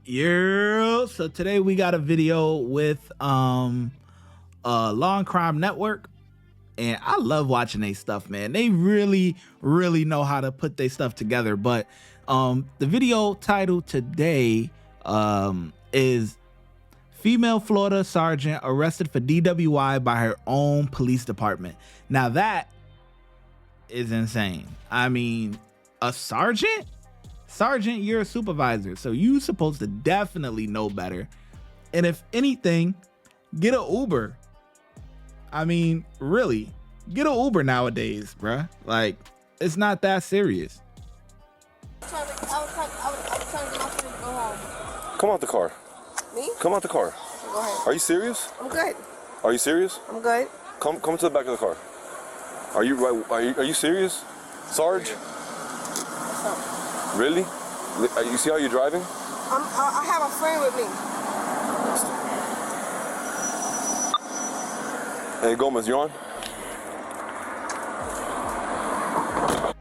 Yeah, so today we got a video with Law and Crime Network, and I love watching their stuff, man. They really know how to put their stuff together. But the video title today is Female Florida Sergeant Arrested for DWI by her own police department. Now that is insane. I mean, a sergeant? Sergeant, you're a supervisor, so you supposed to definitely know better. And if anything, get an Uber. I mean, really, get an Uber nowadays, bruh. Like, it's not that serious. I was trying to get my friend to go home. Come out the car. Me? Come out the car. Go ahead. Are you serious? I'm good. Are you serious? I'm good. Come to the back of the car. Are you serious, Sarge? Really? You see how you're driving? I have a friend with me. Hey, Gomez, you on?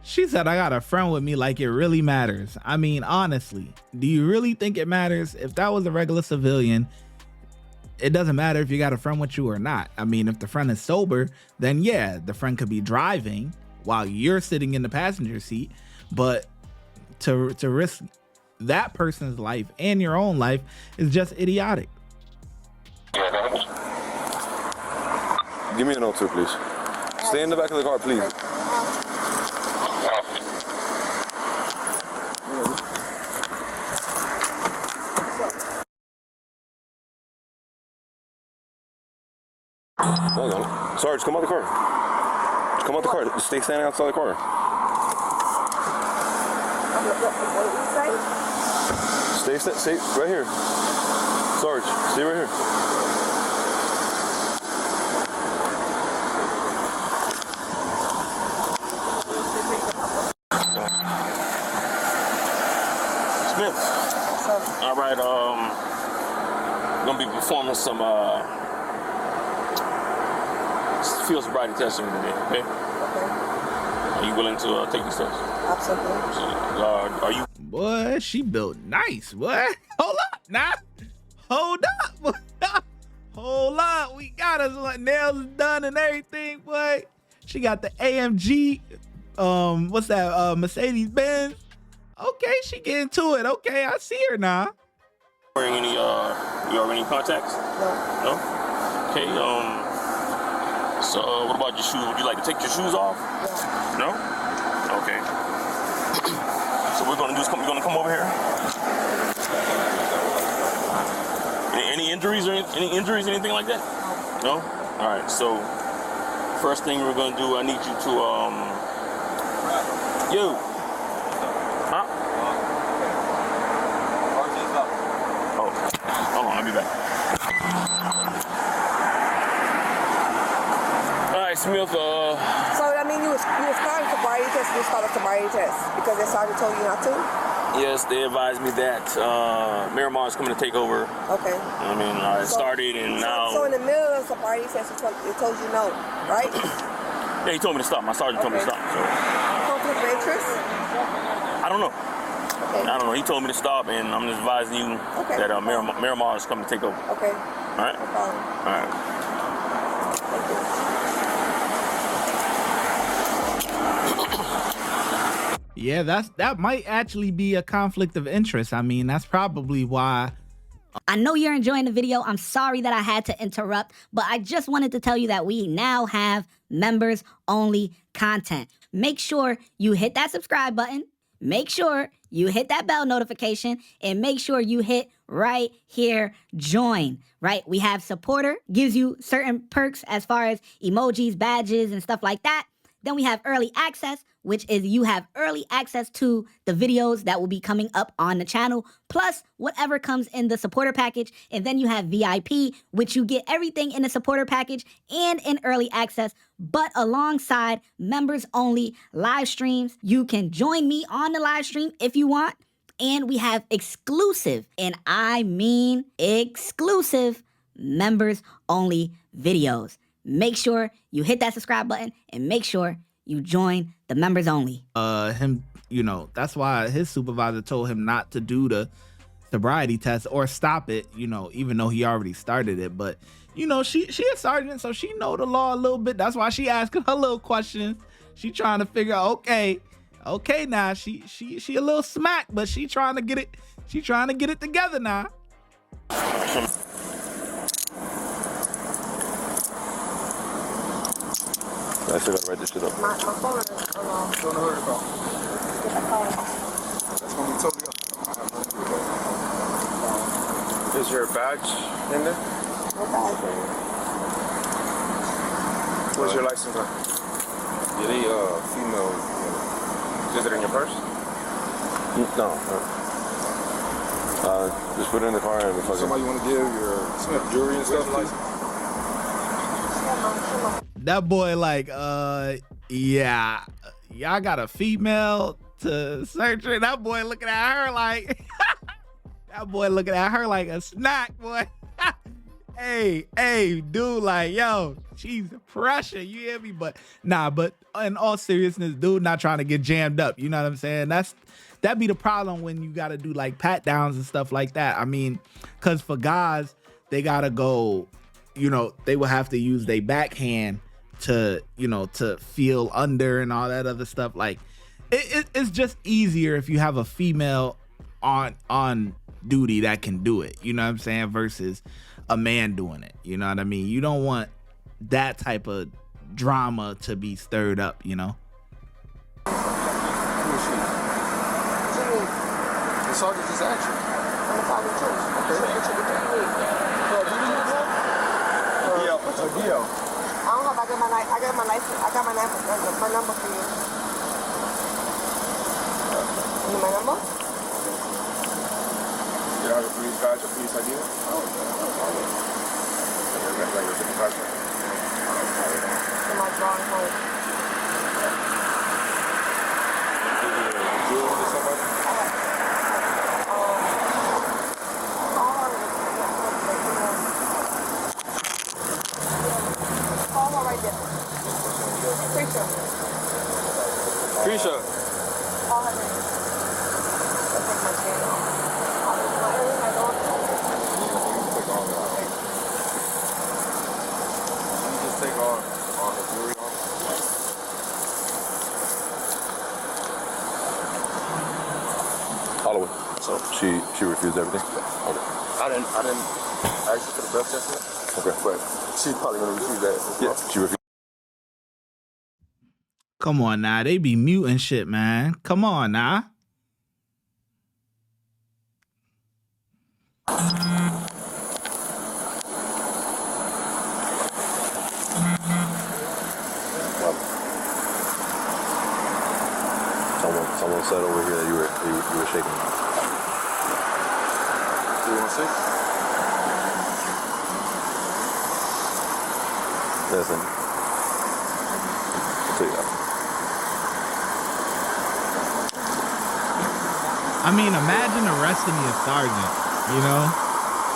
She said, I got a friend with me, like it really matters. I mean, honestly, do you really think it matters? If that was a regular civilian, it doesn't matter if you got a friend with you or not. I mean, if the friend is sober, then yeah, the friend could be driving while you're sitting in the passenger seat. But to risk that person's life and your own life is just idiotic. Give me an O2, please. Stay in the back of the car, please. Hold on. Sarge, come out the car. Come out the car. Stay standing outside the car. Stay right here. Sarge, stay right here. Smith. All right, gonna be performing some field sobriety testing today, okay? Okay. Are you willing to take these tests? Absolutely. So, are you? Boy, she built nice. What? Hold up, nah. Hold up. Hold up. We got us nails done and everything, boy. She got the AMG. What's that? Mercedes Benz. Okay, she getting to it. Okay, I see her now. Wearing any you have any contacts? No. No? Okay, so what about your shoes? Would you like to take your shoes off? No. No? Okay. So what we're gonna do is you're gonna come over here. Any injuries or anything like that? No? All right, so first thing we're gonna do, I need you to Huh? Oh, hold on, I'll be back. All right, Smith, So that means you was starting sobriety test and you started sobriety test because the sergeant told you not to? yes, they advised me that Miramar is coming to take over. Okay. I mean, I started and now... So in the middle of the sobriety test, it told you no, right? Yeah, he told me to stop. My sergeant told me to stop. So Conflict of interest? I don't know. Okay. I don't know. He told me to stop, and I'm just advising you that Miramar is coming to take over. Okay. All right? No problem. All right. Yeah, that might actually be a conflict of interest. I mean, that's probably why. I know you're enjoying the video. I'm sorry that I had to interrupt, but I just wanted to tell you that we now have members only content. Make sure you hit that subscribe button. Make sure you hit that bell notification and make sure you hit right here, join, right? We have supporter, gives you certain perks as far as emojis, badges, and stuff like that. Then we have early access, which is you have early access to the videos that will be coming up on the channel, plus whatever comes in the supporter package. And then you have VIP, which you get everything in the supporter package and in early access, but alongside members only live streams. You can join me on the live stream if you want. And we have exclusive, and I mean exclusive, members only videos. Make sure you hit that subscribe button and make sure you join the members only. Him, you know, that's why his supervisor told him not to do the sobriety test or stop it, you know, even though he already started it. But, you know, she a sergeant, so she know the law a little bit. That's why she asking her little questions. She trying to figure out, okay, now she a little smack, but she trying to get it together now. I still gotta write this shit up. My phone is alone. Don't know who to call. Get the phone. That's when we totally up. Is your badge in there? What bag is it? Where's your license on? Yeah, they female. Is it in your purse? No. Just put it in the car and we fucking. Somebody want to give your jewelry and stuff? License? That boy like, yeah, y'all got a female to search her. That boy looking at her like, a snack, boy. hey, dude, like, yo, she's pressure, you hear me? But in all seriousness, dude, not trying to get jammed up. You know what I'm saying? That be the problem when you got to do like pat downs and stuff like that. I mean, cause for guys, they gotta go, you know, they will have to use their backhand to, you know, to feel under and all that other stuff. Like it's just easier if you have a female on duty that can do it, you know what I'm saying, versus a man doing it. You know what I mean? You don't want that type of drama to be stirred up, you know? Who is she? The sergeant just asked you. I'm a sergeant too. Okay. What you need? Dio. I don't know if I got my license. I got my number for you. You need my number? You have a police badge or police ID? Oh, okay. That's like your 55 cents. In my drawing home. Jewelry to somebody? Keisha. Call her name. I'll take my chain off. Everything I don't. You just take all the jewelry off? Holloway. So she refused everything? Okay. I didn't ask you for the breath test yet. Okay. But she's probably gonna refuse that. Yeah, she refused. Come on now, they be muting shit, man. Come on now. Someone said over here that you were shaking. 316? Listen. I'll tell you that. I mean, imagine arresting your sergeant, you know,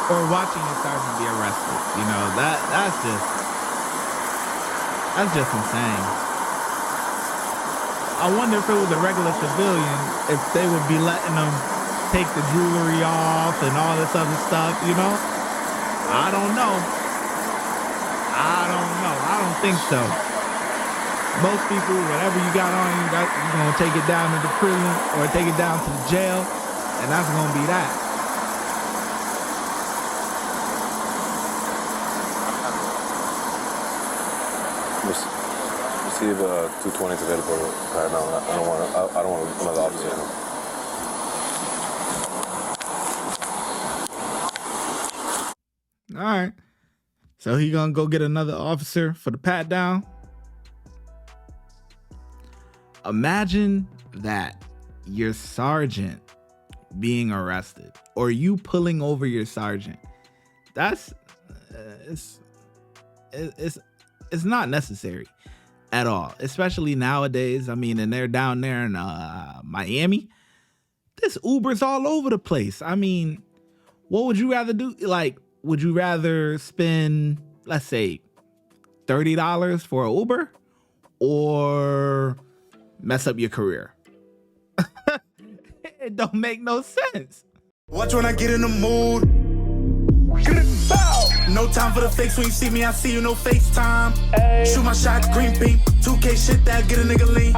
or watching your sergeant be arrested. You know, that's just insane. I wonder if it was a regular civilian, if they would be letting them take the jewelry off and all this other stuff, you know? I don't know. I don't think so. Most people, whatever you got on you, you're going to take it down to the prison or take it down to the jail, and that's going to be that. Let's see if 220 is available right now. I don't want another officer. All right. So he going to go get another officer for the pat down. Imagine that, your sergeant being arrested or you pulling over your sergeant. That's it's not necessary at all, especially nowadays. I mean, and they're down there in Miami. This Uber's all over the place. I mean, what would you rather do? Like, would you rather spend, let's say, $30 for an Uber or mess up your career? It don't make no sense. Watch when I get in the mood. No time for the fakes. When you see me, I see you, no FaceTime. Shoot my shot, green beam. 2K shit that get a nigga lean.